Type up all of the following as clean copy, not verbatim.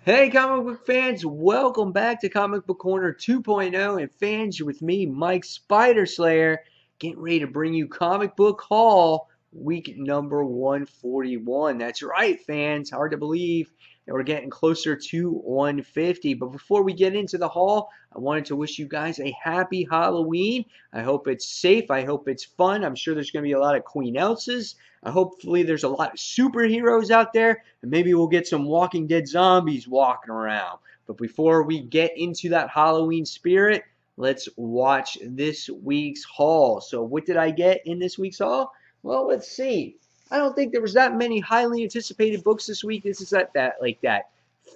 Hey, comic book fans, welcome back to Comic Book Corner 2.0. And fans, you're with me, Mike Spider Slayer, getting ready to bring you Comic Book Haul week number 141. That's right, fans. Hard to believe that we're getting closer to 150. But before we get into the haul, I wanted to wish you guys a happy Halloween. I hope it's safe. I hope it's fun. I'm sure there's going to be a lot of Queen Elses. Hopefully, there's a lot of superheroes out there, and maybe we'll get some Walking Dead zombies walking around. But before we get into that Halloween spirit, let's watch this week's haul. So, what did I get in this week's haul? Well, let's see. I don't think there was that many highly anticipated books this week. This is that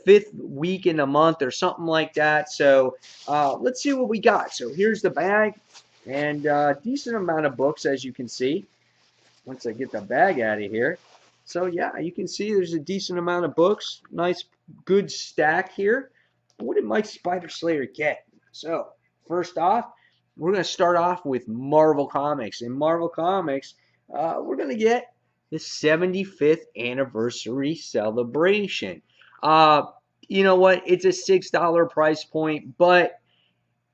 fifth week in the month or something like that. So, let's see what we got. So, here's the bag, and decent amount of books, as you can see once I get the bag out of here. So yeah, you can see there's a decent amount of books. Nice, good stack here. What did Mike Spider Slayer get? So first off, we're going to start off with Marvel Comics. In Marvel Comics, we're going to get the 75th anniversary celebration. Uh, you know what? It's a $6 price point, but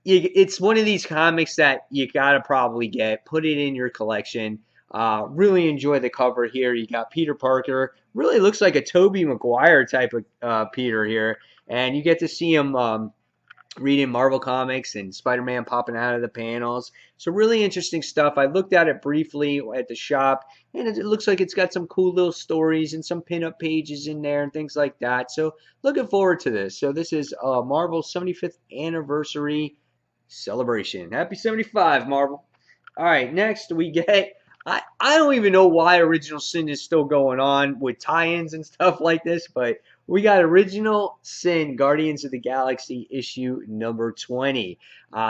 it's one of these comics that you gotta probably get. Put it in your collection. Really enjoy the cover here. You got Peter Parker. Really looks like a Tobey Maguire type of Peter here, and you get to see him reading Marvel comics and Spider-Man popping out of the panels. So really interesting stuff. I looked at it briefly at the shop, and it looks like it's got some cool little stories and some pin-up pages in there and things like that. So looking forward to this. So this is Marvel's 75th anniversary celebration. Happy 75, Marvel. All right, next we get. I don't even know why Original Sin is still going on with tie-ins and stuff like this, but we got Original Sin Guardians of the Galaxy issue number 20.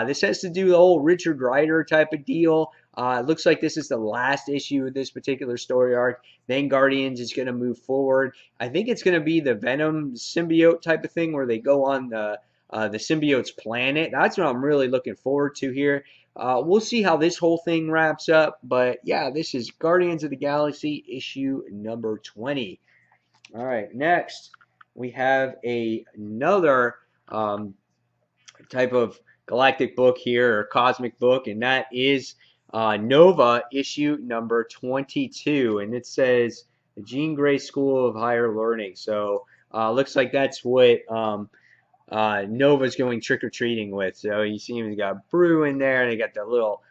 This has to do the whole Richard Rider type of deal. It looks like this is the last issue of this particular story arc. Then Guardians is going to move forward. I think it's going to be the Venom symbiote type of thing where they go on the symbiote's planet. That's what I'm really looking forward to here. We'll see how this whole thing wraps up. But yeah, this is Guardians of the Galaxy issue number 20. All right, next we have another type of galactic book here, or cosmic book, and that is Nova issue number 22. And it says the Jean Grey School of Higher Learning. So looks like that's what Nova's going trick or treating with. So you see him, he's got Brew in there, they got the little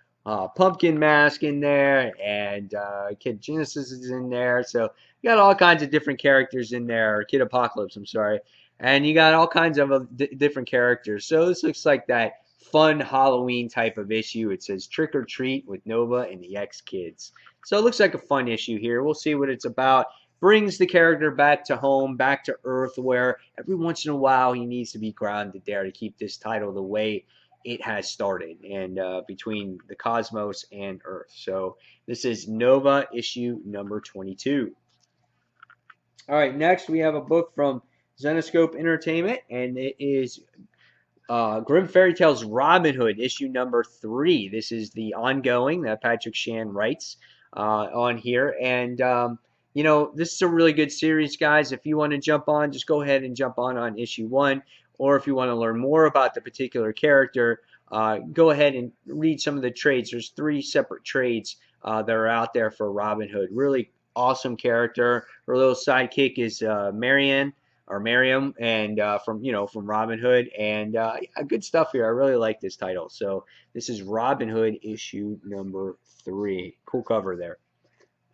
pumpkin mask in there, and Kid Genesis is in there. So you got all kinds of different characters in there, or Kid Apocalypse, I'm sorry. And you got all kinds of different characters. So this looks like that fun Halloween type of issue. It says Trick or Treat with Nova and the X Kids. So it looks like a fun issue here. We'll see what it's about. Brings the character back to home, back to Earth, where every once in a while he needs to be grounded there to keep this title the way it has started, and between the cosmos and Earth. So this is Nova issue number 22. All right, next we have a book from Zenoscope Entertainment, and it is Grim Fairy Tales Robin Hood issue number 3. This is the ongoing that Patrick Shan writes on here, and this is a really good series, guys. If you want to jump on, just go ahead and jump on issue 1. Or if you want to learn more about the particular character, go ahead and read some of the trades. There's 3 separate trades that are out there for Robin Hood. Really awesome character. Her little sidekick is Marianne or Miriam, and from Robin Hood, and good stuff here. I really like this title. So this is Robin Hood issue number 3. Cool cover there.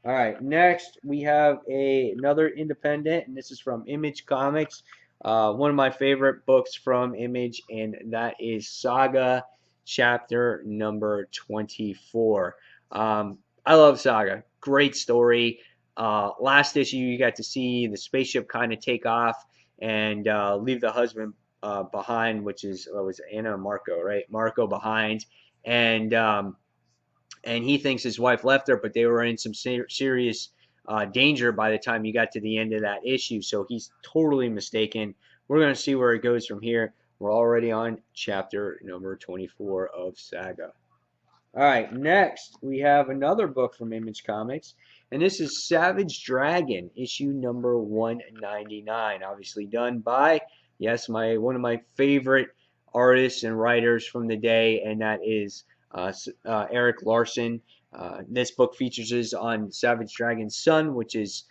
All right, next we have another independent, and this is from Image Comics. One of my favorite books from Image, and that is Saga chapter number 24. I love Saga. Great story. Last issue, you got to see the spaceship kind of take off and leave the husband behind, which was Anna and Marco, right? Marco behind, and he thinks his wife left her, but they were in some serious danger by the time you got to the end of that issue. So he's totally mistaken. We're going to see where it goes from here. We're already on chapter number 24 of Saga. All right, next we have another book from Image Comics, and this is Savage Dragon, issue number 199, obviously done by Yes, one of my favorite artists and writers from the day, and that is Eric Larson. This book features us on Savage Dragon's son, which is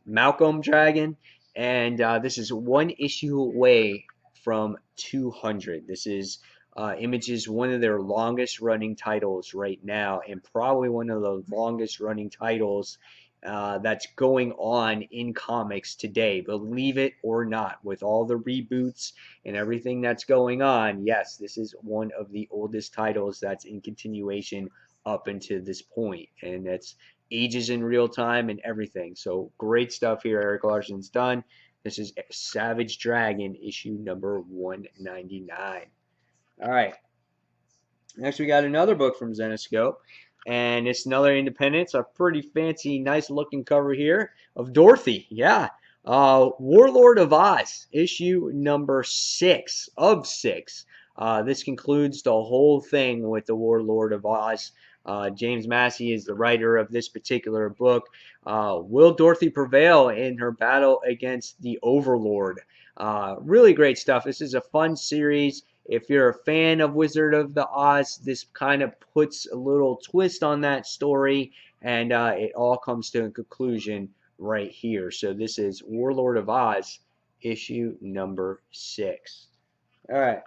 Malcolm Dragon, and this is one issue away from 200. This is Image's one of their longest running titles right now, and probably one of the longest running titles that's going on in comics today. Believe it or not, with all the reboots and everything that's going on, yes, this is one of the oldest titles that's in continuation up until this point, and that's ages in real time and everything. So great stuff here Eric Larson's done. This is Savage Dragon issue number 199. All right. Next, we got another book from Zenescope, and it's another independent. It's a pretty fancy, nice looking cover here of Dorothy. Yeah. Warlord of Oz, issue number 6 of 6. This concludes the whole thing with the Warlord of Oz. James Massey is the writer of this particular book. Will Dorothy prevail in her battle against the Overlord? Really great stuff. This is a fun series. If you're a fan of Wizard of the Oz, this kind of puts a little twist on that story, and it all comes to a conclusion right here. So this is Warlord of Oz, issue number 6. All right.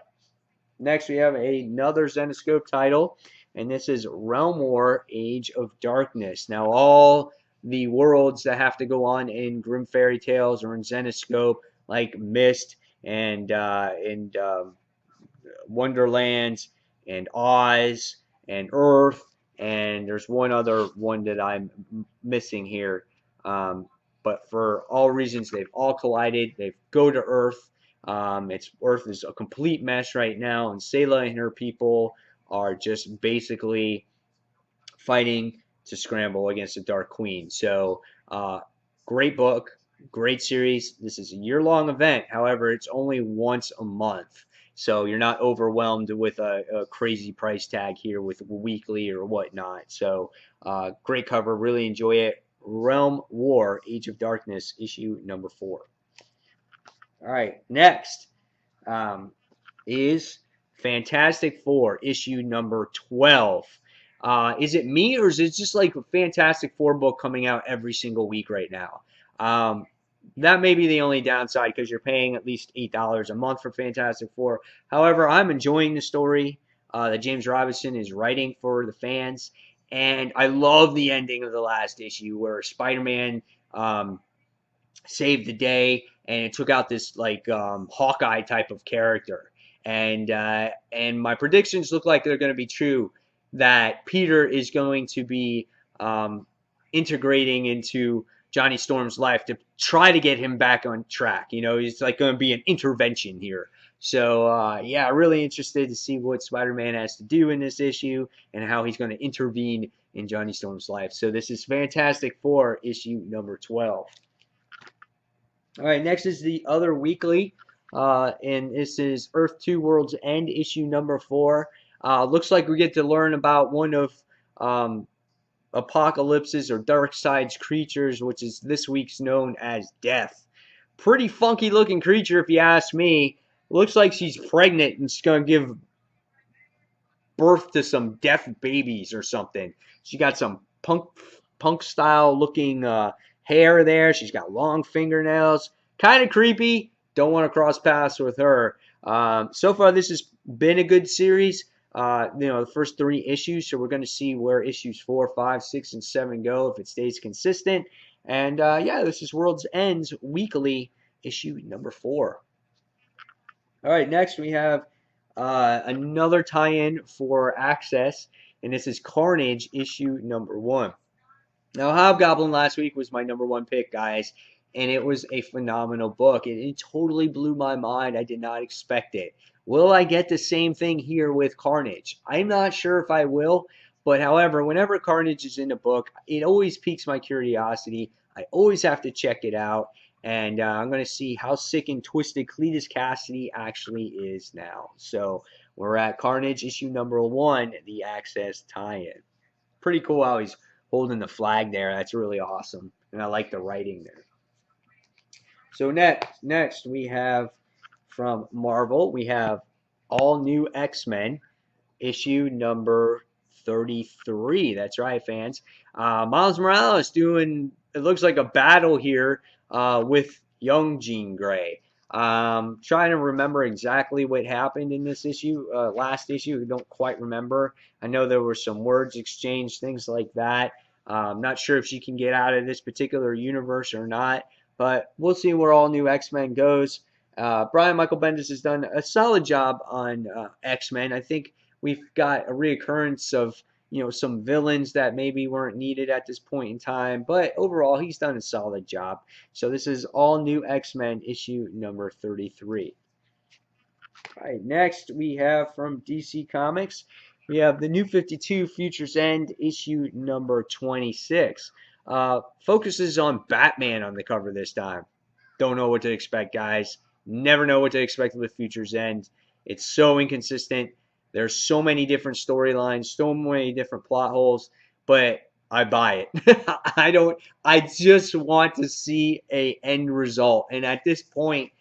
Next, we have another Zenescope title, and this is Realm War, Age of Darkness. Now, all the worlds that have to go on in Grimm Fairy Tales or in Zenescope, like Mist and Wonderlands and Oz and Earth, and there's one other one that I'm missing here. But for all reasons, they've all collided. They go to Earth. Earth is a complete mess right now, and Sayla and her people are just basically fighting to scramble against the Dark Queen. So, great book, great series. This is a year-long event. However, it's only once a month. So you're not overwhelmed with a crazy price tag here with weekly or whatnot. So great cover. Really enjoy it. Realm War, Age of Darkness, issue number 4. All right, next is Fantastic Four, issue number 12. Is it me, or is it just like a Fantastic Four book coming out every single week right now? That may be the only downside because you're paying at least $8 a month for Fantastic Four. However, I'm enjoying the story that James Robinson is writing for the fans, and I love the ending of the last issue where Spider-Man saved the day and it took out this like Hawkeye type of character. And my predictions look like they're going to be true. That Peter is going to be integrating into Johnny Storm's life to try to get him back on track. You know, it's like going to be an intervention here. So, yeah, really interested to see what Spider-Man has to do in this issue and how he's going to intervene in Johnny Storm's life. So this is Fantastic Four, issue number 12. All right, next is the other weekly, and this is Earth 2 World's End, issue number 4. Looks like we get to learn about one of Apocalypse's or Darkseid's creatures, which is this week's known as Death. Pretty funky looking creature, if you ask me. Looks like she's pregnant and she's going to give birth to some death babies or something. She got some punk style looking hair there. She's got long fingernails. Kind of creepy. Don't want to cross paths with her. So far, this has been a good series. The first 3 issues. So we're going to see where issues 4, 5, 6, and 7 go if it stays consistent. And yeah, this is World's End's weekly issue number 4. All right, next we have another tie-in for Access, and this is Carnage issue number 1. Now, Hobgoblin last week was my number 1 pick, guys, and it was a phenomenal book. It totally blew my mind. I did not expect it. Will I get the same thing here with Carnage? I'm not sure if I will, but however, whenever Carnage is in a book, it always piques my curiosity. I always have to check it out, and I'm going to see how sick and twisted Cletus Cassidy actually is now. So we're at Carnage issue number 1, the Access tie-in. Pretty cool how he's holding the flag there. That's really awesome, and I like the writing there. So next we have from Marvel, we have All New X-Men, issue number 33. That's right, fans. Miles Morales doing, it looks like a battle here with young Jean Grey. Trying to remember exactly what happened in this issue, last issue. I don't quite remember. I know there were some words exchanged, things like that. I'm not sure if she can get out of this particular universe or not, but we'll see where All New X-Men goes. Brian Michael Bendis has done a solid job on X-Men. I think we've got a reoccurrence of some villains that maybe weren't needed at this point in time, but overall he's done a solid job. So this is All New X-Men issue number 33. All right, next we have from DC Comics, we have the New 52 Futures End issue number 26. Focuses on Batman on the cover this time. Don't know what to expect, guys. Never know what to expect with Futures End. It's so inconsistent. There's so many different storylines, so many different plot holes, but I buy it. I just want to see a end result. And at this point,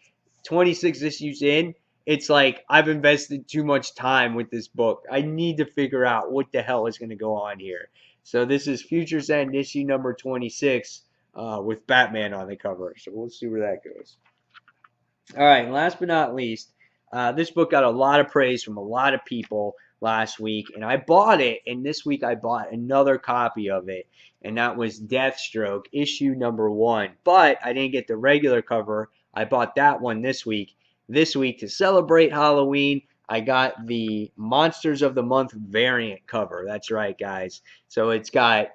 26 issues in, it's like I've invested too much time with this book. I need to figure out what the hell is going to go on here. So this is Futures End issue number 26 with Batman on the cover. So we'll see where that goes. All right, last but not least, this book got a lot of praise from a lot of people last week, and I bought it, and this week I bought another copy of it, and that was Deathstroke, issue number 1. But I didn't get the regular cover. I bought that one this week. This week, to celebrate Halloween, I got the Monsters of the Month variant cover. That's right, guys. So it's got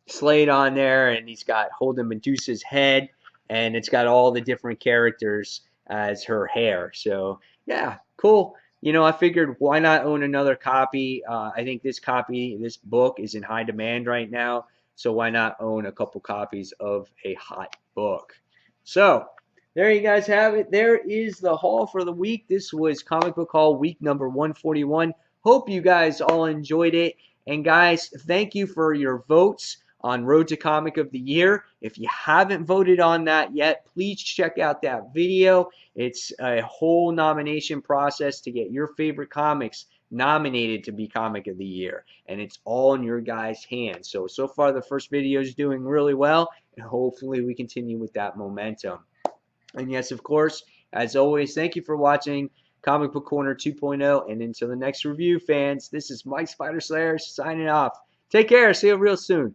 Slade on there, and he's got holding Medusa's head, and it's got all the different characters as her hair. So yeah, cool. I figured why not own another copy? I think this book is in high demand right now. So why not own a couple copies of a hot book? So there you guys have it. There is the haul for the week. This was Comic Book Haul week number 141. Hope you guys all enjoyed it. And guys, thank you for your votes on Road to Comic of the Year. If you haven't voted on that yet, please check out that video. It's a whole nomination process to get your favorite comics nominated to be Comic of the Year. And it's all in your guys' hands. So far the first video is doing really well, and hopefully we continue with that momentum. And yes, of course, as always, thank you for watching Comic Book Corner 2.0. And until the next review, fans, this is Mike Spider Slayer signing off. Take care. See you real soon.